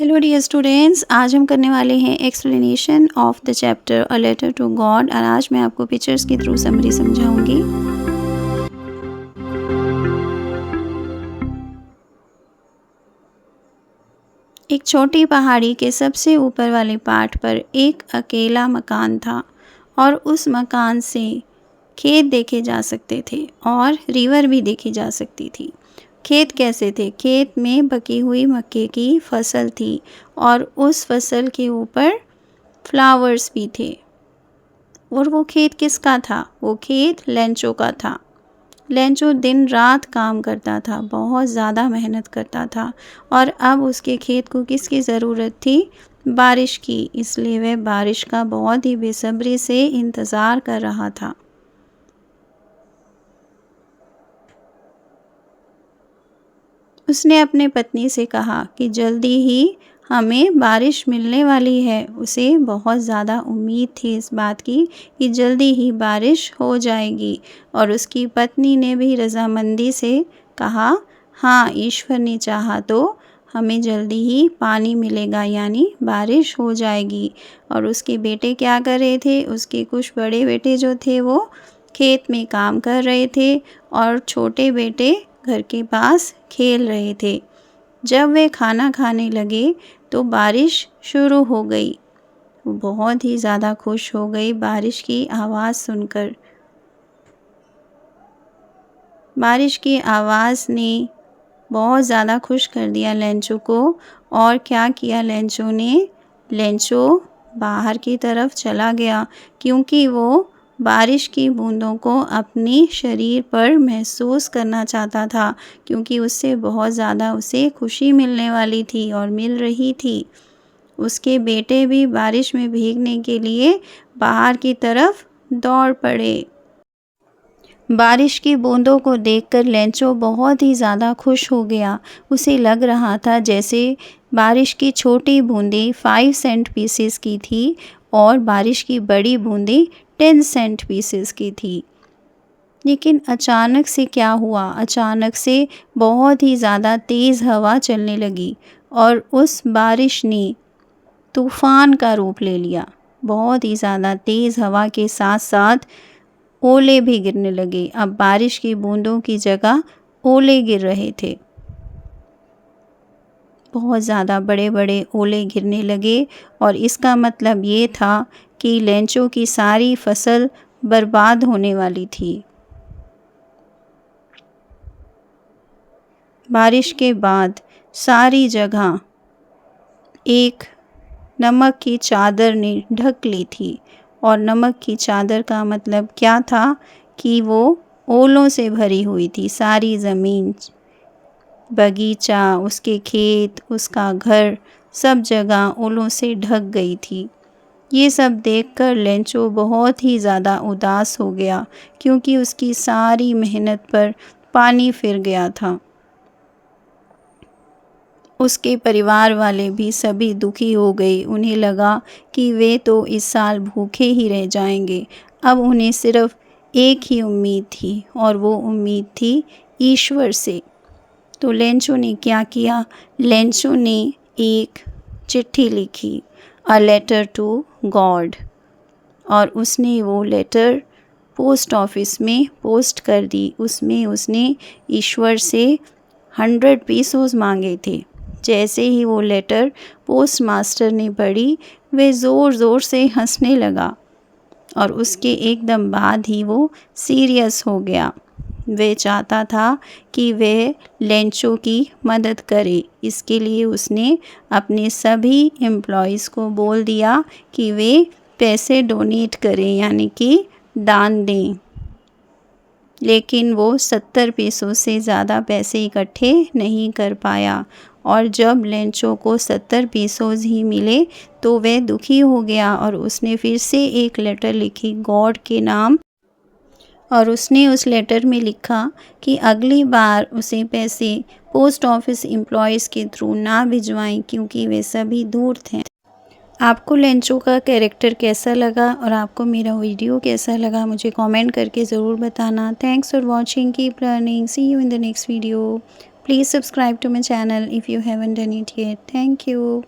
Hello dear students, आज हम करने वाले हैं explanation of the chapter a letter to God. और आज मैं आपको पिक्चर्स के थ्रू समरी समझाऊंगी। एक छोटी पहाड़ी के सबसे ऊपर वाले पार्ट पर एक अकेला मकान था और उस मकान से खेत देखे जा सकते थे और रिवर भी देखी जा सकती थी। खेत कैसे थे? खेत में पकी हुई मक्के की फसल थी और उस फसल के ऊपर फ्लावर्स भी थे। और वो खेत किसका था? वो खेत लेंचो का था। लेंचो दिन रात काम करता था, बहुत ज़्यादा मेहनत करता था और अब उसके खेत को किसकी ज़रूरत थी? बारिश की। इसलिए वह बारिश का बहुत ही बेसब्री से इंतज़ार कर रहा था। उसने अपने पत्नी से कहा कि जल्दी ही हमें बारिश मिलने वाली है। उसे बहुत ज़्यादा उम्मीद थी इस बात की कि जल्दी ही बारिश हो जाएगी और उसकी पत्नी ने भी रज़ामंदी से कहा, हाँ, ईश्वर ने चाहा तो हमें जल्दी ही पानी मिलेगा, यानी बारिश हो जाएगी। और उसके बेटे क्या कर रहे थे? उसके कुछ बड़े बेटे जो थे वो खेत में काम कर रहे थे और छोटे बेटे घर के पास खेल रहे थे। जब वे खाना खाने लगे तो बारिश शुरू हो गई। वो बहुत ही ज़्यादा खुश हो गई बारिश की आवाज़ सुनकर। बारिश की आवाज़ ने बहुत ज़्यादा खुश कर दिया लेंचो को। और क्या किया लेंचो ने? लेंचो बाहर की तरफ चला गया क्योंकि वो बारिश की बूंदों को अपने शरीर पर महसूस करना चाहता था, क्योंकि उससे बहुत ज़्यादा उसे खुशी मिलने वाली थी और मिल रही थी। उसके बेटे भी बारिश में भीगने के लिए बाहर की तरफ दौड़ पड़े। बारिश की बूंदों को देखकर लेंचो बहुत ही ज़्यादा खुश हो गया। उसे लग रहा था जैसे बारिश की छोटी बूंदें 5 सेंट पीसेस की थी और बारिश की बड़ी बूंदें 10 सेंट पीसेस की थी। लेकिन अचानक से क्या हुआ? अचानक से बहुत ही ज़्यादा तेज़ हवा चलने लगी और उस बारिश ने तूफ़ान का रूप ले लिया। बहुत ही ज़्यादा तेज़ हवा के साथ साथ ओले भी गिरने लगे। अब बारिश की बूंदों की जगह ओले गिर रहे थे। बहुत ज़्यादा बड़े बड़े ओले गिरने लगे और इसका मतलब ये था कि लेंचो की सारी फसल बर्बाद होने वाली थी। बारिश के बाद सारी जगह एक नमक की चादर ने ढक ली थी। और नमक की चादर का मतलब क्या था? कि वो ओलों से भरी हुई थी। सारी ज़मीन, बगीचा, उसके खेत, उसका घर, सब जगह ओलों से ढक गई थी। ये सब देखकर लेंचो बहुत ही ज़्यादा उदास हो गया, क्योंकि उसकी सारी मेहनत पर पानी फिर गया था। उसके परिवार वाले भी सभी दुखी हो गए। उन्हें लगा कि वे तो इस साल भूखे ही रह जाएंगे। अब उन्हें सिर्फ एक ही उम्मीद थी और वो उम्मीद थी ईश्वर से। तो लेंचो ने क्या किया? लेंचो ने एक चिट्ठी लिखी, अ लेटर टू गॉड, और उसने वो लेटर पोस्ट ऑफिस में पोस्ट कर दी। उसमें उसने ईश्वर से 100 पीसोस मांगे थे। जैसे ही वो लेटर पोस्ट मास्टर ने पढ़ी, वे ज़ोर ज़ोर से हंसने लगा और उसके एकदम बाद ही वो सीरियस हो गया। वे चाहता था कि वह लेंचो की मदद करे। इसके लिए उसने अपने सभी एम्प्लॉयज़ को बोल दिया कि वे पैसे डोनेट करें, यानी कि दान दें। लेकिन वो 70 पैसों से ज़्यादा पैसे इकट्ठे नहीं कर पाया और जब लेंचो को 70 पैसों ही मिले तो वह दुखी हो गया और उसने फिर से एक लेटर लिखी गॉड के नाम। और उसने उस लेटर में लिखा कि अगली बार उसे पैसे पोस्ट ऑफिस एम्प्लॉयज़ के थ्रू ना भिजवाएं, क्योंकि वे सभी दूर थे। आपको लेंचो का कैरेक्टर कैसा लगा और आपको मेरा वीडियो कैसा लगा, मुझे कमेंट करके ज़रूर बताना। Thanks for watching, keep learning, see you in the next video. Please subscribe to my channel if you haven't done it yet. Thank you.